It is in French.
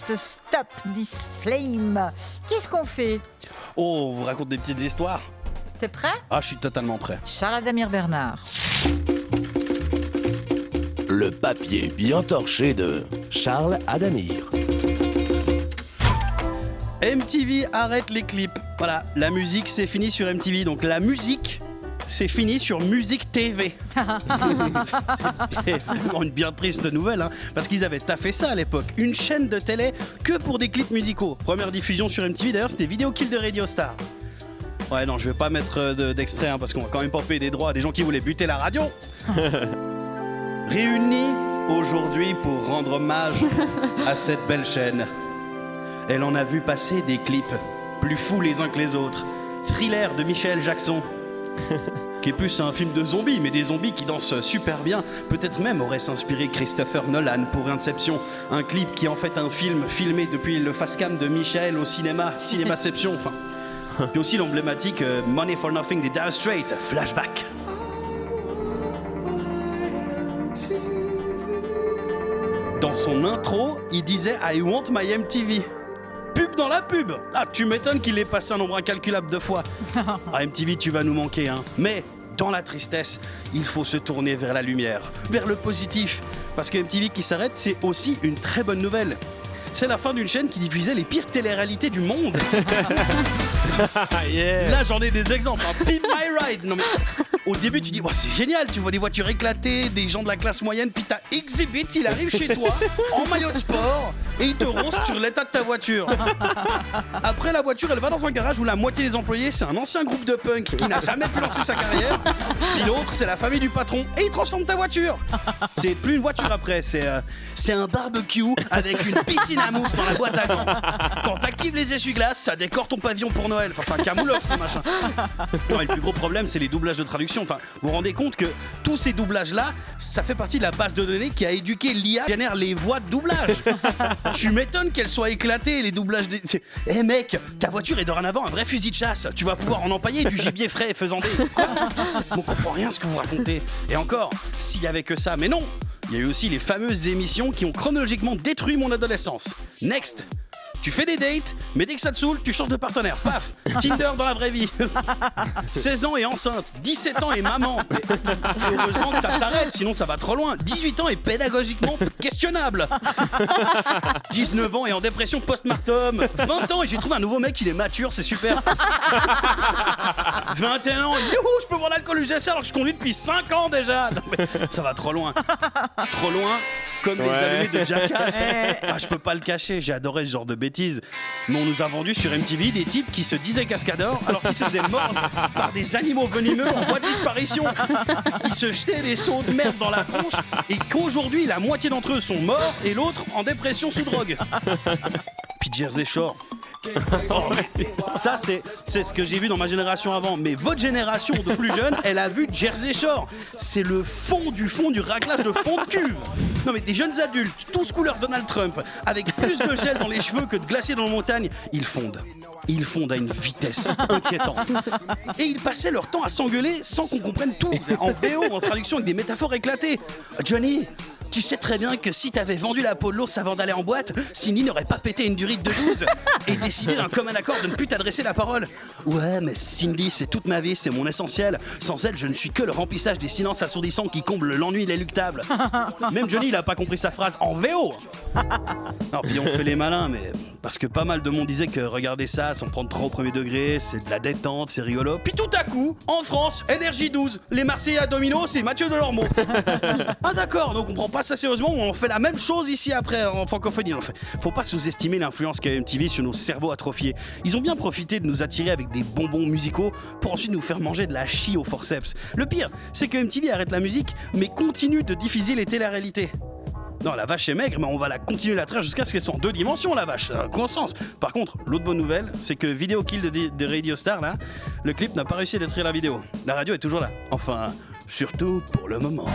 must stop this flame. Qu'est-ce qu'on fait? Oh, on vous raconte des petites histoires? T'es prêt? Ah, je suis totalement prêt. Charles Adamir Bernard. Le papier bien torché de Charles Adamir. MTV arrête les clips. Voilà, la musique c'est fini sur MTV. Donc la musique, c'est fini sur Musique TV. C'est vraiment une bien triste nouvelle, hein, parce qu'ils avaient taffé ça à l'époque. Une chaîne de télé que pour des clips musicaux. Première diffusion sur MTV d'ailleurs, c'était Video Kill de Radio Star. Ouais, non, je vais pas mettre d'extrait, hein, parce qu'on va quand même pas payer des droits à des gens qui voulaient buter la radio. Réunis aujourd'hui pour rendre hommage à cette belle chaîne. Elle en a vu passer des clips plus fous les uns que les autres. Thriller de Michael Jackson, qui est plus un film de zombies, mais des zombies qui dansent super bien. Peut-être même aurait s'inspiré Christopher Nolan pour Inception, un clip qui est en fait un film filmé depuis le facecam de Michael au cinémaception, enfin. Puis aussi l'emblématique Money for Nothing des Dire Straits, Flashback. Dans son intro, il disait « I want my MTV ». Pub dans la pub. Ah, tu m'étonnes qu'il ait passé un nombre incalculable de fois. Ah, MTV, tu vas nous manquer, hein. Mais dans la tristesse, il faut se tourner vers la lumière, vers le positif. Parce que MTV qui s'arrête, c'est aussi une très bonne nouvelle. C'est la fin d'une chaîne qui diffusait les pires téléréalités du monde. Yeah. Là, j'en ai des exemples. Hein. Pimp My Ride. Non mais, au début, tu dis, oh, c'est génial. Tu vois des voitures éclatées, des gens de la classe moyenne. Puis t'as Exhibit, il arrive chez toi en maillot de sport et il te roast sur l'état de ta voiture. Après, la voiture, elle va dans un garage où la moitié des employés, c'est un ancien groupe de punk qui n'a jamais pu lancer sa carrière. Puis l'autre, c'est la famille du patron et il transforme ta voiture. C'est plus une voiture après, c'est un barbecue avec une piscine à mousse dans la boîte à gants. Quand t'actives les essuie-glaces, ça décore ton pavillon pour Noël. Enfin, c'est un camoulox, ce machin. Non, et le plus gros problème, c'est les doublages de traduction. Enfin, vous vous rendez compte que tous ces doublages-là, ça fait partie de la base de données qui a éduqué l'IA qui génère les voix de doublage. Tu m'étonnes qu'elles soient éclatées, les doublages des... Eh mec, ta voiture est dorénavant un vrai fusil de chasse. Tu vas pouvoir en empailler du gibier frais et faisandé. Quoi? On comprend rien à ce que vous racontez. Et encore, s'il y avait que ça, mais non. Il y a eu aussi les fameuses émissions qui ont chronologiquement détruit mon adolescence. Next. Tu fais des dates, mais dès que ça te saoule, tu changes de partenaire. Paf, Tinder dans la vraie vie. 16 ans et enceinte, 17 ans et maman. Et heureusement que ça s'arrête, sinon ça va trop loin. 18 ans et pédagogiquement questionnable. 19 ans et en dépression post-mortem. 20 ans et j'ai trouvé un nouveau mec, il est mature, c'est super. 21 ans, youhou, je peux boire l'alcool UGC alors que je conduis depuis 5 ans déjà. Non, mais ça va trop loin. Trop loin, comme les allumés de Jackass. Ah, je peux pas le cacher, j'ai adoré ce genre de bêtises. Mais on nous a vendu sur MTV des types qui se disaient cascadeurs alors qu'ils se faisaient mordre par des animaux venimeux en voie de disparition. Ils se jetaient des seaux de merde dans la tronche et qu'aujourd'hui la moitié d'entre eux sont morts et l'autre en dépression sous drogue. Puis Jersey Shore. Ça c'est ce que j'ai vu dans ma génération avant, mais votre génération de plus jeunes, elle a vu Jersey Shore. C'est le fond du raclage de fond de cuve. Non mais des jeunes adultes, tous couleur Donald Trump, avec plus de gel dans les cheveux que de glacier dans la montagne, ils fondent. Ils fondent à une vitesse inquiétante. Et ils passaient leur temps à s'engueuler sans qu'on comprenne tout. En VO, en traduction avec des métaphores éclatées. Johnny, tu sais très bien que si t'avais vendu la peau de l'ours avant d'aller en boîte, Cindy n'aurait pas pété une durite de 12 et décidé d'un commun accord de ne plus t'adresser la parole. Ouais, mais Cindy, c'est toute ma vie, c'est mon essentiel. Sans elle, je ne suis que le remplissage des silences assourdissants qui comblent l'ennui inéluctable. Même Johnny, il a pas compris sa phrase en VO. Alors, puis on fait les malins, mais parce que pas mal de monde disait que regarder ça, sans prendre trop au premier degré, c'est de la détente, c'est rigolo. Puis tout à coup, en France, Énergie 12, les Marseillais à domino, c'est Mathieu Delormeau. Ah d'accord, donc on prend pas ça sérieusement, on fait la même chose ici après en francophonie. En fait, faut pas sous-estimer l'influence qu'a MTV sur nos cerveaux atrophiés. Ils ont bien profité de nous attirer avec des bonbons musicaux pour ensuite nous faire manger de la chie au forceps. Le pire, c'est que MTV arrête la musique, mais continue de diffuser les téléréalités. Non, la vache est maigre, mais on va la continuer la traire jusqu'à ce qu'elle soit en 2 dimensions, la vache. Ça a aucun sens. Par contre, l'autre bonne nouvelle, c'est que Video Kill de Radio Star, là, le clip n'a pas réussi à détruire la vidéo. La radio est toujours là. Enfin, surtout pour le moment.